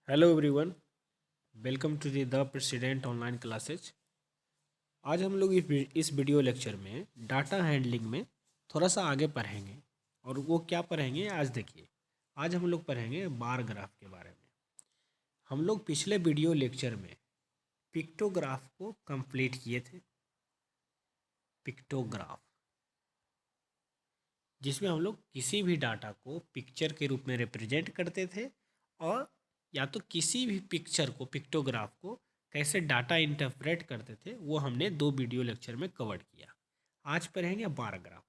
Hello everyone, welcome to the president online classes. आज हम लोग इस वीडियो लेक्चर में डाटा हैंडलिंग में थोड़ा सा आगे पढ़ेंगे। और वो क्या पढ़ेंगे आज देखिए। आज हम लोग पढ़ेंगे बार ग्राफ के बारे में। हम लोग पिछले वीडियो लेक्चर में पिक्टोग्राफ को कंप्लीट किए थे। पिक्टोग्राफ जिसमें हम लोग किसी भी डाटा को पिक्चर के रूप में रिप्रेजेंट करते थे, और या तो किसी भी पिक्चर को, पिक्टोग्राफ को कैसे डाटा इंटरप्रेट करते थे, वो हमने 2 वीडियो लेक्चर में कवर किया। आज पढ़ेंगे बार ग्राफ।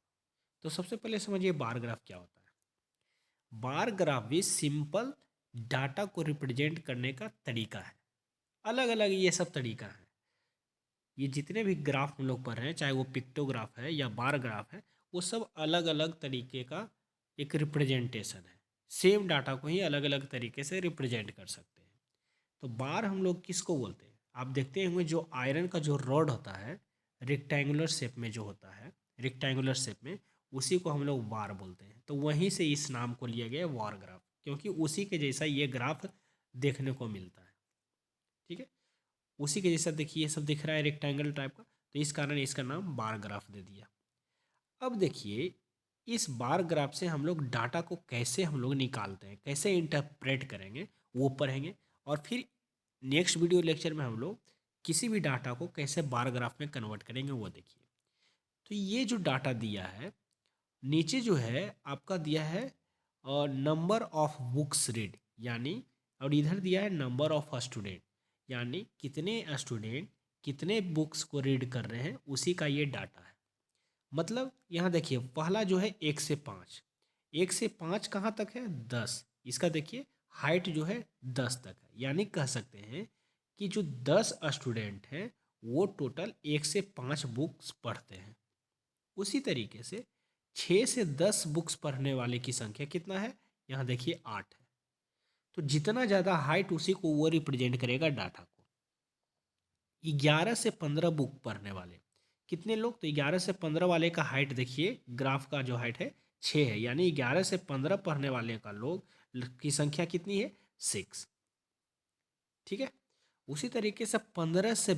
तो सबसे पहले समझिए बार ग्राफ क्या होता है। बार ग्राफ भी सिंपल डाटा को रिप्रेजेंट करने का तरीका है। अलग अलग ये सब तरीका है। ये जितने भी ग्राफ हम लोग पढ़ रहे हैं, चाहे वो पिक्टोग्राफ है या बार ग्राफ है, वो सब अलग अलग तरीके का एक रिप्रेजेंटेशन है। सेम डाटा को ही अलग अलग तरीके से रिप्रेजेंट कर सकते हैं। तो बार हम लोग किसको बोलते हैं? आप देखते होंगे जो आयरन का जो रॉड होता है, रेक्टेंगुलर शेप में जो होता है, रेक्टेंगुलर शेप में, उसी को हम लोग बार बोलते हैं। तो वहीं से इस नाम को लिया गया बार ग्राफ, क्योंकि उसी के जैसा ये ग्राफ देखने को मिलता है। ठीक है, उसी के जैसा देखिए ये सब दिख रहा है रेक्टेंगल टाइप का, तो इस कारण इसका नाम बार ग्राफ दे दिया। अब देखिए, इस बार ग्राफ से हम लोग डाटा को कैसे हम लोग निकालते हैं, कैसे इंटरप्रेट करेंगे, वो पढ़ेंगे। और फिर नेक्स्ट वीडियो लेक्चर में हम लोग किसी भी डाटा को कैसे बार ग्राफ में कन्वर्ट करेंगे, वो देखिए। तो ये जो डाटा दिया है, नीचे जो है आपका दिया है नंबर ऑफ बुक्स रीड, यानी, और इधर दिया है नंबर ऑफ स्टूडेंट, यानी कितने स्टूडेंट कितने बुक्स को रीड कर रहे हैं, उसी का ये डाटा है। मतलब यहाँ देखिए, पहला जो है 1 से 5, 1 से 5 कहाँ तक है? 10। इसका देखिए हाइट जो है 10 तक है, यानी कह सकते हैं कि जो 10 स्टूडेंट हैं वो टोटल 1 से 5 बुक्स पढ़ते हैं। उसी तरीके से 6 से 10 बुक्स पढ़ने वाले की संख्या कितना है? यहाँ देखिए 8 है। तो जितना ज़्यादा हाइट, उसी को वो रिप्रेजेंट करेगा डाटा को। 11 से 15 बुक पढ़ने वाले कितने लोग? तो 11 से 15 वाले का हाइट देखिए, ग्राफ का जो हाइट है 6 है, यानी 11 से 15 पढ़ने वाले का लोग की संख्या कितनी है? 6। ठीक है, उसी तरीके से 15 से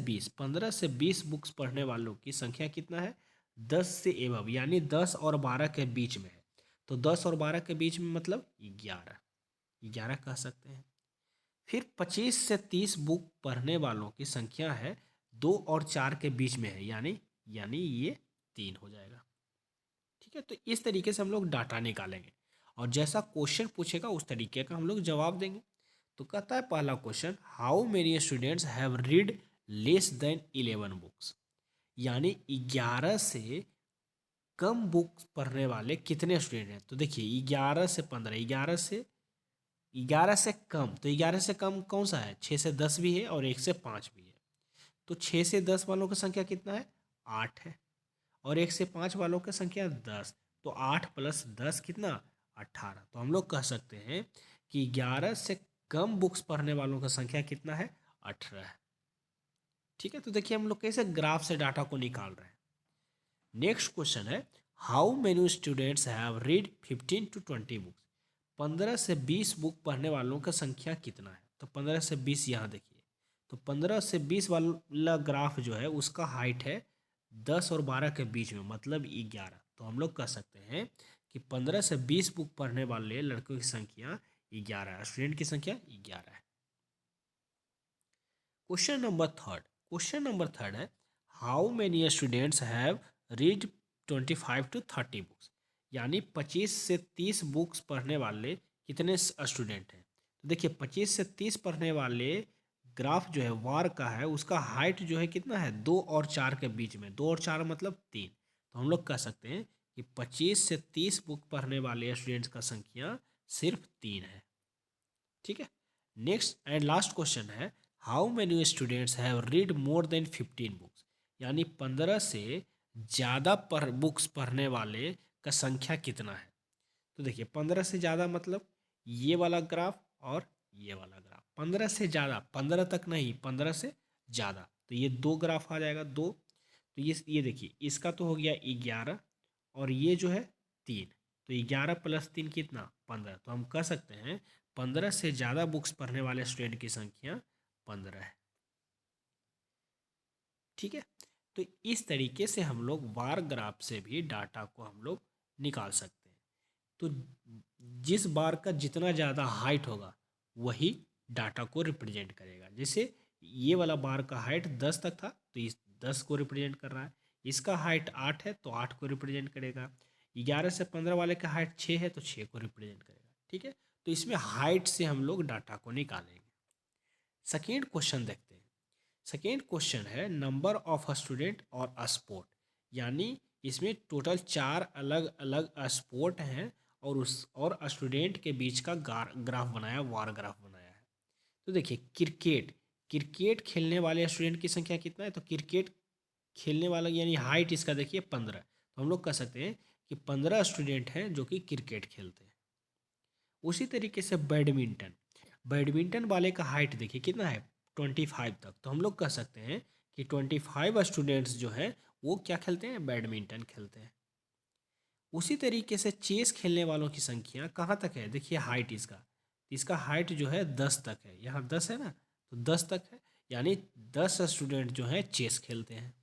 20 बुक्स पढ़ने वालों की संख्या कितना है? 10 से एबव, यानी 10 और 12 के बीच में है। तो 10 और 12 के बीच में मतलब 11, 11 कह सकते हैं। फिर 25 से 30 बुक पढ़ने वालों की संख्या है 2 और 4 के बीच में है, यानी यानी ये 3 हो जाएगा। ठीक है, तो इस तरीके से हम लोग डाटा निकालेंगे, और जैसा क्वेश्चन पूछेगा उस तरीके का हम लोग जवाब देंगे। तो कहता है पहला question, how many students have read less than 11 books, यानी 11 से कम बुक्स पढ़ने वाले कितने स्टूडेंट हैं? तो देखिए 11 से 15, 11 से कम, तो 11 से कम कौन सा है? 6 से 10 भी है और 1 से 5 भी है। तो 6 से 10 वालों की संख्या कितना है? 8 है। और 1 से 5 वालों की संख्या 10। तो 8 + 10 कितना? 18। तो हम लोग कह सकते हैं कि 11 से कम बुक्स पढ़ने वालों की संख्या कितना है? 18 है। ठीक है, तो देखिए हम लोग कैसे ग्राफ से डाटा को निकाल रहे हैं। नेक्स्ट क्वेश्चन है, how many students have read 15 to 20 books, 15 से 20 बुक पढ़ने वालों का संख्या कितना है? तो 15 से 20 यहाँ देखिए, तो 15 से 20 वाला ग्राफ जो है उसका हाइट है 10 और 12 के बीच में, मतलब 11। तो हम लोग कह सकते हैं कि 15 से 20 बुक पढ़ने वाले लड़कों की संख्या 11 है, स्टूडेंट की संख्या 11 है। क्वेश्चन नंबर थर्ड है, how many students have read 25 to 30 books, यानी 25 से 30 बुक्स पढ़ने वाले कितने स्टूडेंट हैं? तो देखिए 25 से 30 पढ़ने वाले ग्राफ जो है वार का है, उसका हाइट जो है कितना है? 2 और 4 के बीच में, 2 और 4 मतलब 3। तो हम लोग कह सकते हैं कि 25 से 30 बुक पढ़ने वाले स्टूडेंट्स का संख्या सिर्फ 3 है। ठीक है, नेक्स्ट एंड लास्ट क्वेश्चन है, how many students have read more than 15 books, यानी 15 से ज़्यादा बुक्स पढ़ने वाले का संख्या कितना है? तो देखिए 15 से ज़्यादा मतलब ये वाला ग्राफ और ये वाला ग्राफ। 15 से ज़्यादा, 15 तक नहीं, 15 से ज़्यादा, तो ये 2 ग्राफ आ जाएगा, 2। तो ये देखिए, इसका तो हो गया 11, और ये जो है 3। तो 11 + 3 कितना? 15। तो हम कह सकते हैं 15 से ज़्यादा बुक्स पढ़ने वाले स्टूडेंट की संख्या 15 है। ठीक है, तो इस तरीके से हम लोग बार ग्राफ से भी डाटा को हम लोग निकाल सकते हैं। तो जिस बार का जितना ज़्यादा हाइट होगा वही डाटा को रिप्रेजेंट करेगा। जैसे ये वाला बार का हाइट 10 तक था तो इस 10 को रिप्रेजेंट कर रहा है, इसका हाइट 8 है तो 8 को रिप्रेजेंट करेगा, 11 से 15 वाले का हाइट 6 है तो 6 को रिप्रेजेंट करेगा। ठीक है, तो इसमें हाइट से हम लोग डाटा को निकालेंगे। सेकेंड क्वेश्चन देखते हैं। सेकेंड क्वेश्चन है नंबर ऑफ स्टूडेंट और स्पोर्ट, यानी इसमें टोटल 4 अलग अलग स्पोर्ट हैं और स्टूडेंट के बीच का ग्राफ बनाया, वार ग्राफ बनाया है। तो देखिए क्रिकेट खेलने वाले स्टूडेंट की संख्या कितना है, तो क्रिकेट खेलने वाला यानी हाइट इसका देखिए 15, तो हम लोग कह सकते हैं कि 15 स्टूडेंट हैं जो कि क्रिकेट खेलते हैं। उसी तरीके से बैडमिंटन वाले का हाइट देखिए कितना है 25 तक, तो हम लोग कह सकते हैं कि 25 स्टूडेंट्स जो हैं वो क्या खेलते हैं, बैडमिंटन खेलते हैं। उसी तरीके से चेस खेलने वालों की संख्या कहाँ तक है, देखिए हाइट इसका हाइट जो है 10 तक है, यहाँ 10 है ना, तो 10 तक है, यानी 10 स्टूडेंट जो हैं चेस खेलते हैं।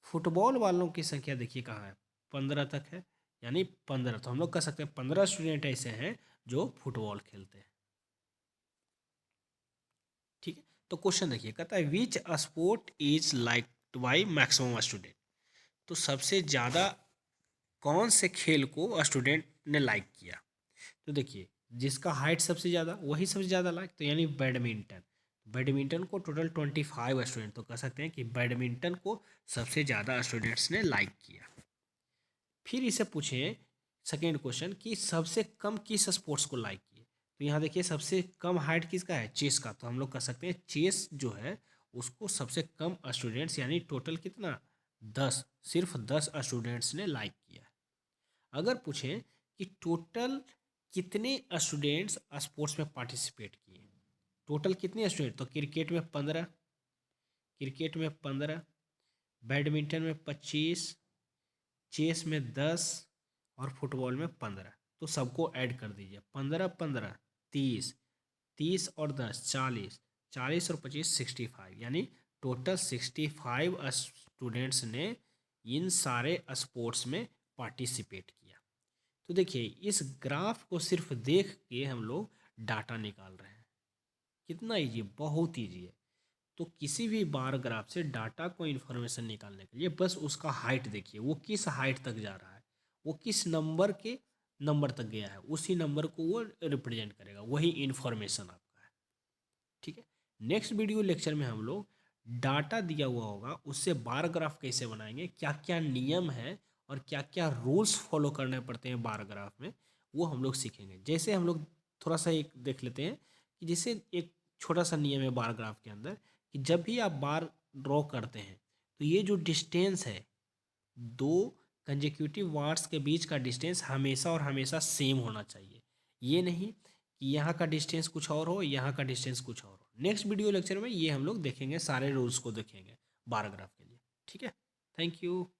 फुटबॉल वालों की संख्या देखिए कहाँ है, 15 तक है, यानी 15, तो हम लोग कह सकते हैं 15 स्टूडेंट ऐसे हैं जो फुटबॉल खेलते हैं। ठीक है, तो क्वेश्चन देखिए, कहता है which sport is like by maximum student, तो सबसे ज़्यादा कौन से खेल को स्टूडेंट ने लाइक किया, तो देखिए जिसका हाइट सबसे ज़्यादा वही सबसे ज़्यादा लाइक, तो यानी बैडमिंटन को टोटल 25 स्टूडेंट, तो कह सकते हैं कि बैडमिंटन को सबसे ज़्यादा स्टूडेंट्स ने लाइक किया। फिर इसे पूछें सेकेंड क्वेश्चन कि सबसे कम किस स्पोर्ट्स को लाइक किए, तो यहाँ देखिए सबसे कम हाइट किसका है, चेस का, तो हम लोग कह सकते हैं चेस जो है उसको सबसे कम स्टूडेंट्स यानी टोटल कितना 10, सिर्फ 10 स्टूडेंट्स ने लाइक किया। अगर पूछें कि टोटल कितने स्टूडेंट्स स्पोर्ट्स में पार्टिसिपेट किए, टोटल कितने स्टूडेंट, तो क्रिकेट में 15, बैडमिंटन में 25, चेस में 10 और फुटबॉल में 15, तो सबको ऐड कर दीजिए, 15 15 30, 30 और 10 40, 40 और 25 65, यानी टोटल 65 स्टूडेंट्स ने इन सारे स्पोर्ट्स में पार्टिसिपेट किया। तो देखिए इस ग्राफ को सिर्फ देख के हम लोग डाटा निकाल रहे हैं, कितना ईजी, बहुत ईजी है। तो किसी भी बार ग्राफ से डाटा को इन्फॉर्मेशन निकालने के लिए बस उसका हाइट देखिए, वो किस हाइट तक जा रहा है, वो किस नंबर तक गया है, उसी नंबर को वो रिप्रेजेंट करेगा, वही इन्फॉर्मेशन आपका है। ठीक है, नेक्स्ट वीडियो लेक्चर में हम लोग डाटा दिया हुआ होगा उससे बार ग्राफ कैसे बनाएंगे, क्या क्या नियम है और क्या क्या रूल्स फॉलो करने पड़ते हैं बार ग्राफ में, वो हम लोग सीखेंगे। जैसे हम लोग थोड़ा सा एक देख लेते हैं कि जैसे एक छोटा सा नियम है बार ग्राफ के अंदर कि जब भी आप बार ड्रॉ करते हैं तो ये जो डिस्टेंस है, दो कंजेक्यूटिव बार्स के बीच का डिस्टेंस हमेशा और हमेशा सेम होना चाहिए। ये नहीं कि यहाँ का डिस्टेंस कुछ और हो, यहाँ का डिस्टेंस कुछ और हो। नेक्स्ट वीडियो लेक्चर में ये हम लोग देखेंगे, सारे रूल्स को देखेंगे बार ग्राफ के लिए। ठीक है, थैंक यू।